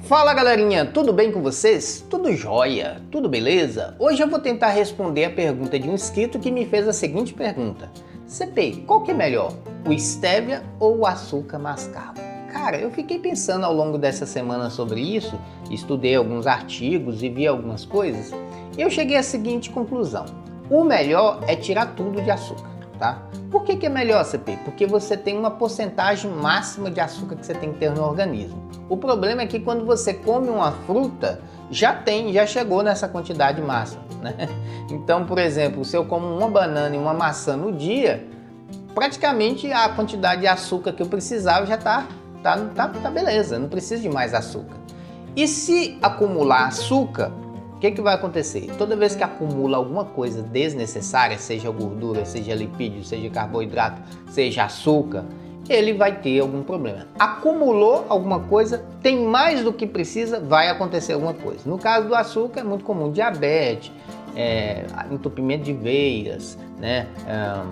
Fala galerinha, tudo bem com vocês? Tudo jóia? Tudo beleza? Hoje eu vou tentar responder a pergunta de um inscrito que me fez a seguinte pergunta: CP, qual que é melhor, o stevia ou o açúcar mascavo? Cara, eu fiquei pensando ao longo dessa semana sobre isso, estudei alguns artigos e vi algumas coisas, e eu cheguei à seguinte conclusão: o melhor é tirar tudo de açúcar, tá? Por que é melhor, CP? Porque você tem uma porcentagem máxima de açúcar que você tem que ter no organismo. O problema é que quando você come uma fruta, já chegou nessa quantidade máxima, né? Então, por exemplo, se eu como uma banana e uma maçã no dia, praticamente a quantidade de açúcar que eu precisava já tá beleza, não preciso de mais açúcar. E se acumular açúcar, o que vai acontecer? Toda vez que acumula alguma coisa desnecessária, seja gordura, seja lipídio, seja carboidrato, seja açúcar, ele vai ter algum problema. Acumulou alguma coisa, tem mais do que precisa, vai acontecer alguma coisa. No caso do açúcar é muito comum diabetes, entupimento de veias, né?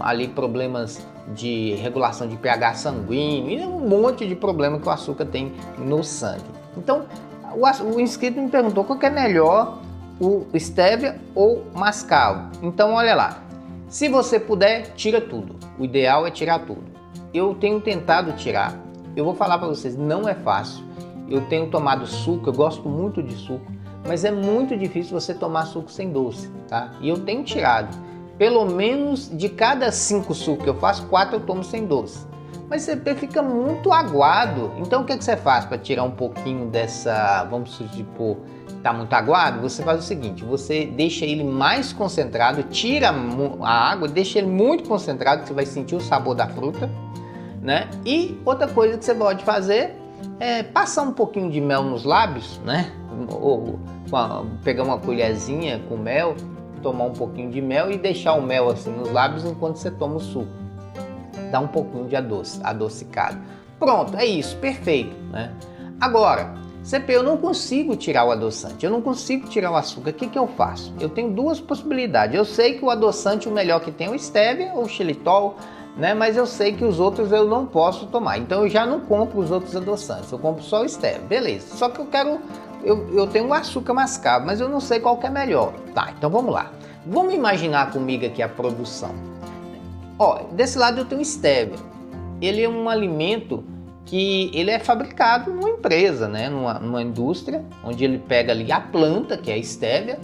Ali problemas de regulação de pH sanguíneo e um monte de problema que o açúcar tem no sangue. Então, o inscrito me perguntou qual que é melhor, o stevia ou mascavo. Então olha lá, se você puder, tira tudo. O ideal é tirar tudo. Eu tenho tentado tirar, eu vou falar para vocês, não é fácil. Eu tenho tomado suco, eu gosto muito de suco, mas é muito difícil você tomar suco sem doce, tá? E eu tenho tirado, pelo menos de cada 5 sucos que eu faço, 4 eu tomo sem doce. Mas você fica muito aguado, então o que você faz para tirar um pouquinho dessa, vamos supor, tá muito aguado? Você faz o seguinte, você deixa ele mais concentrado, tira a água, deixa ele muito concentrado, que você vai sentir o sabor da fruta, né? E outra coisa que você pode fazer é passar um pouquinho de mel nos lábios, né? Ou pegar uma colherzinha com mel, tomar um pouquinho de mel e deixar o mel assim nos lábios enquanto você toma o suco. Dá um pouquinho de adocicado. Pronto, é isso, perfeito, né? Agora, CP, eu não consigo tirar o adoçante, eu não consigo tirar o açúcar, o que eu faço? Eu tenho duas possibilidades. Eu sei que o adoçante, o melhor que tem é o stevia ou o xilitol, né? Mas eu sei que os outros eu não posso tomar, então eu já não compro os outros adoçantes, eu compro só o stevia, beleza. Só que eu tenho um açúcar mascavo, mas eu não sei qual que é melhor. Tá, então vamos lá. Vamos imaginar comigo aqui a produção. Ó, desse lado eu tenho o stevia. Ele é um alimento que ele é fabricado numa empresa, né? numa indústria, onde ele pega ali a planta, que é a stevia,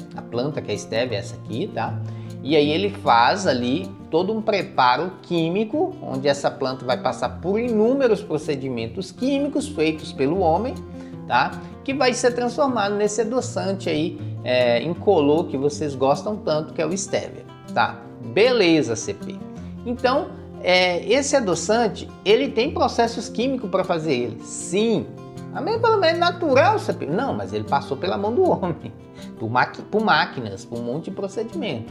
é essa aqui, tá? E aí ele faz ali todo um preparo químico, onde essa planta vai passar por inúmeros procedimentos químicos feitos pelo homem, tá? Que vai ser transformado nesse adoçante aí, incolor, que vocês gostam tanto, que é o stevia, tá? Beleza, CP. Então, esse adoçante, ele tem processos químicos para fazer ele. Sim, pelo menos natural, CP. Não, mas ele passou pela mão do homem, por máquinas, por um monte de procedimento.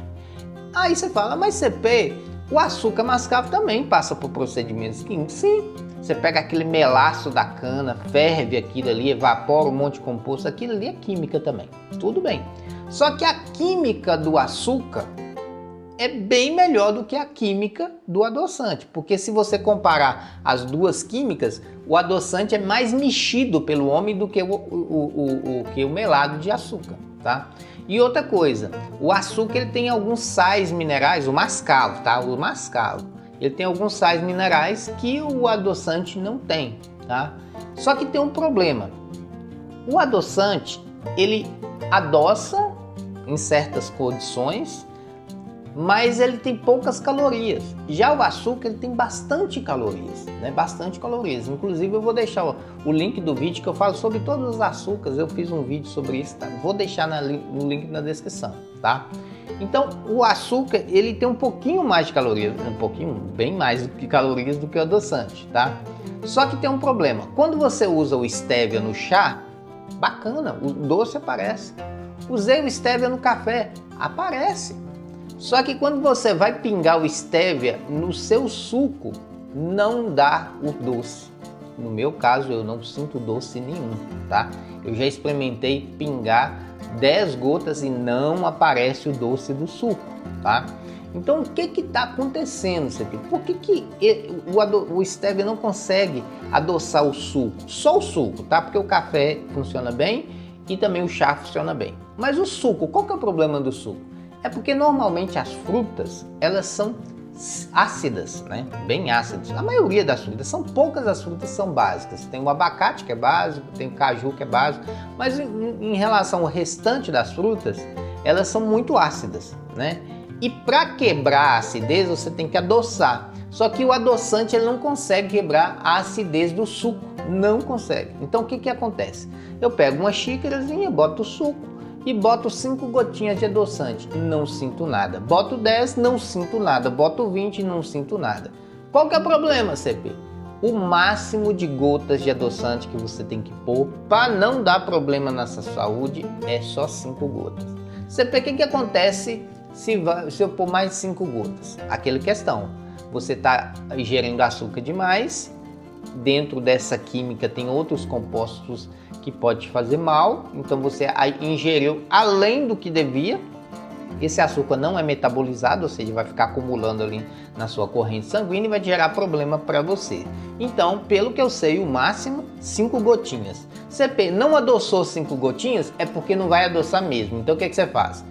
Aí você fala, mas CP, o açúcar mascavo também passa por procedimentos químicos. Sim, você pega aquele melaço da cana, ferve aquilo ali, evapora um monte de composto, aquilo ali é química também. Tudo bem. Só que a química do açúcar é bem melhor do que a química do adoçante, porque se você comparar as duas químicas, o adoçante é mais mexido pelo homem do que o melado de açúcar, tá? E outra coisa, o açúcar ele tem alguns sais minerais, o mascavo, tá? O mascavo, ele tem alguns sais minerais que o adoçante não tem, tá? Só que tem um problema, o adoçante, ele adoça em certas condições, mas ele tem poucas calorias. Já o açúcar ele tem bastante calorias, né? Bastante calorias. Inclusive eu vou deixar o link do vídeo que eu falo sobre todos os açúcares. Eu fiz um vídeo sobre isso, tá? Vou deixar no link na descrição, tá? Então o açúcar ele tem um pouquinho mais de calorias, bem mais de calorias do que o adoçante, tá? Só que tem um problema. Quando você usa o stevia no chá, bacana, o doce aparece. Usei o stevia no café, aparece. Só que quando você vai pingar o stevia no seu suco, não dá o doce. No meu caso, eu não sinto doce nenhum, tá? Eu já experimentei pingar 10 gotas e não aparece o doce do suco, tá? Então, o que está acontecendo, CP? Por que o stevia não consegue adoçar o suco? Só o suco, tá? Porque o café funciona bem e também o chá funciona bem. Mas o suco, qual que é o problema do suco? É porque normalmente as frutas, elas são ácidas, né? Bem ácidas. A maioria das frutas, são poucas as frutas que são básicas. Tem o abacate que é básico, tem o caju que é básico, mas em relação ao restante das frutas, elas são muito ácidas, né? E para quebrar a acidez, você tem que adoçar. Só que o adoçante ele não consegue quebrar a acidez do suco, não consegue. Então o que acontece? Eu pego uma xícarazinha, boto o suco e boto 5 gotinhas de adoçante, não sinto nada. Boto 10, não sinto nada. Boto 20, não sinto nada. Qual que é o problema, CP? O máximo de gotas de adoçante que você tem que pôr para não dar problema na sua saúde é só 5 gotas. CP, o que acontece se eu pôr mais 5 gotas? Aquela questão, você está ingerindo açúcar demais, dentro dessa química tem outros compostos que pode te fazer mal, então você ingeriu além do que devia, esse açúcar não é metabolizado, ou seja, vai ficar acumulando ali na sua corrente sanguínea e vai gerar problema para você. Então, pelo que eu sei, o máximo 5 gotinhas. CP, não adoçou 5 gotinhas, é porque não vai adoçar mesmo. Então o que você faz?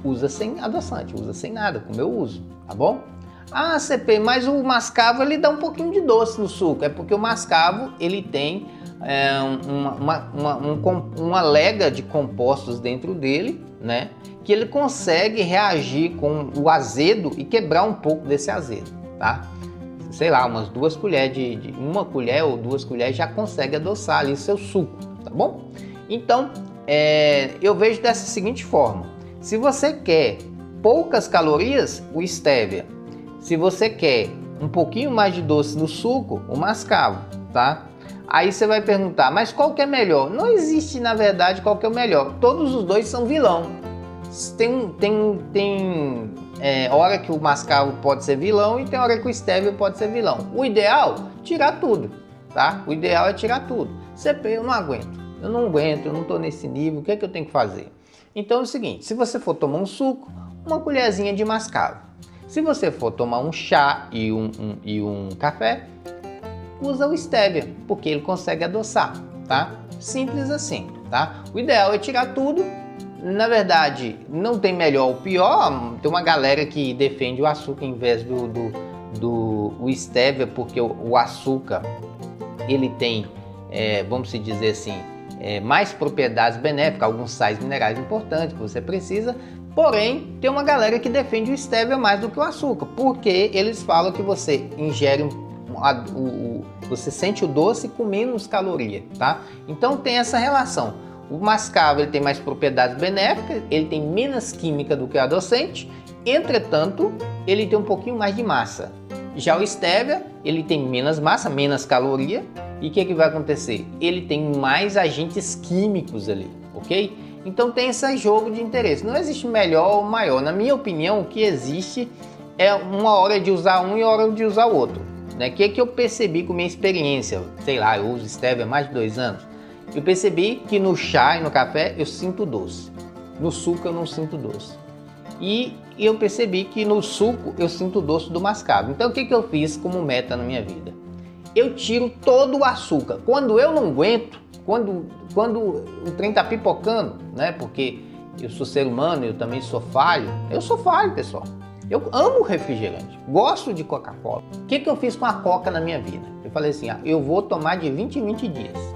Usa sem adoçante, usa sem nada, como eu uso, tá bom? Ah, CP, mas o mascavo ele dá um pouquinho de doce no suco, é porque o mascavo ele tem uma lega de compostos dentro dele, né? Que ele consegue reagir com o azedo e quebrar um pouco desse azedo, tá? Sei lá, umas 2 colheres uma colher ou 2 colheres já consegue adoçar ali seu suco, tá bom? Então, eu vejo dessa seguinte forma: se você quer poucas calorias, o stevia. Se você quer um pouquinho mais de doce no suco, o mascavo, tá? Aí você vai perguntar, mas qual que é melhor? Não existe, na verdade, qual que é o melhor. Todos os dois são vilão. Tem hora que o mascavo pode ser vilão e tem hora que o stevia pode ser vilão. O ideal, tirar tudo, tá? O ideal é tirar tudo. CP, eu não aguento, eu não tô nesse nível, o que é que eu tenho que fazer? Então é o seguinte, se você for tomar um suco, uma colherzinha de mascavo. Se você for tomar um chá e um café, usa o stevia, porque ele consegue adoçar, tá? Simples assim, tá? O ideal é tirar tudo. Na verdade, não tem melhor ou pior. Tem uma galera que defende o açúcar em vez do stevia, porque o açúcar, ele tem, vamos dizer assim, mais propriedades benéficas, alguns sais minerais importantes que você precisa. Porém, tem uma galera que defende o stevia mais do que o açúcar, porque eles falam que você ingere você sente o doce com menos caloria, tá? Então tem essa relação. O mascavo ele tem mais propriedades benéficas, ele tem menos química do que o adoçante, entretanto, ele tem um pouquinho mais de massa. Já o stevia, ele tem menos massa, menos caloria, e o que vai acontecer? Ele tem mais agentes químicos ali, ok? Então tem esse jogo de interesse. Não existe melhor ou maior. Na minha opinião, o que existe é uma hora de usar um e hora de usar o outro. O que eu percebi com minha experiência? Sei lá, eu uso stevia há mais de 2 anos. Eu percebi que no chá e no café eu sinto doce. No suco eu não sinto doce. E eu percebi que no suco eu sinto doce do mascavo. Então o que eu fiz como meta na minha vida? Eu tiro todo o açúcar. Quando eu não aguento, quando o trem tá pipocando, né? Porque eu sou ser humano, eu também sou falho. Eu sou falho, pessoal. Eu amo refrigerante, gosto de Coca-Cola. O que eu fiz com a Coca na minha vida? Eu falei assim, eu vou tomar de 20 em 20 dias.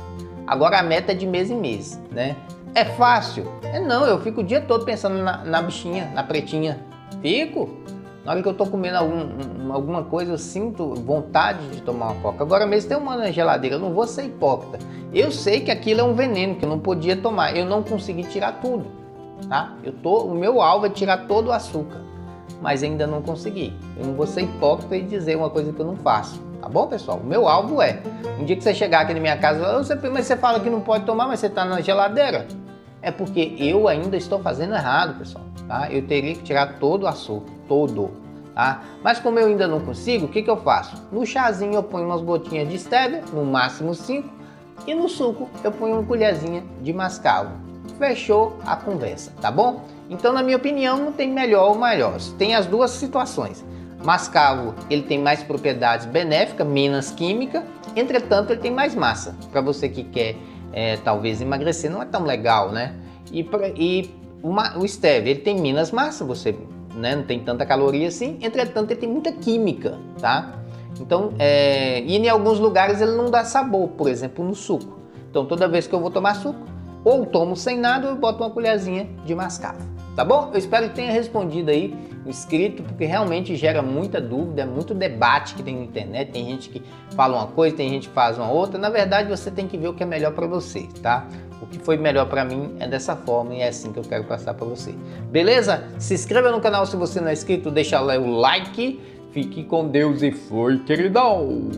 Agora a meta é de mês em mês, né? É fácil? Não, eu fico o dia todo pensando na bichinha, na pretinha. Fico. Na hora que eu tô comendo alguma coisa, eu sinto vontade de tomar uma Coca. Agora mesmo tem uma na geladeira, eu não vou ser hipócrita. Eu sei que aquilo é um veneno, que eu não podia tomar. Eu não consegui tirar tudo, tá? O meu alvo é tirar todo o açúcar, mas ainda não consegui. Eu não vou ser hipócrita e dizer uma coisa que eu não faço. Tá bom, pessoal? O meu alvo é, um dia que você chegar aqui na minha casa, mas você fala que não pode tomar, mas você tá na geladeira. É porque eu ainda estou fazendo errado, pessoal, tá? Eu teria que tirar todo o açúcar, todo, tá? Mas como eu ainda não consigo, o que eu faço? No chazinho eu ponho umas gotinhas de stevia, no máximo 5, e no suco eu ponho uma colherzinha de mascavo. fechou a conversa, tá bom? Então, na minha opinião, não tem melhor ou maior, tem as duas situações. Mascavo, ele tem mais propriedades benéficas, menos química, entretanto, ele tem mais massa. Para você que quer, talvez, emagrecer, não é tão legal, né? O stevia, ele tem menos massa, você, né, não tem tanta caloria assim, entretanto, ele tem muita química, tá? Então, e em alguns lugares ele não dá sabor, por exemplo, no suco. Então, toda vez que eu vou tomar suco, ou tomo sem nada, ou eu boto uma colherzinha de mascavo, tá bom? Eu espero que tenha respondido aí o inscrito, porque realmente gera muita dúvida, muito debate que tem na internet, tem gente que fala uma coisa, tem gente que faz uma outra. Na verdade, você tem que ver o que é melhor para você, tá? O que foi melhor para mim é dessa forma e é assim que eu quero passar para você. Beleza? Se inscreva no canal se você não é inscrito, deixa lá o like. Fique com Deus e foi, queridão!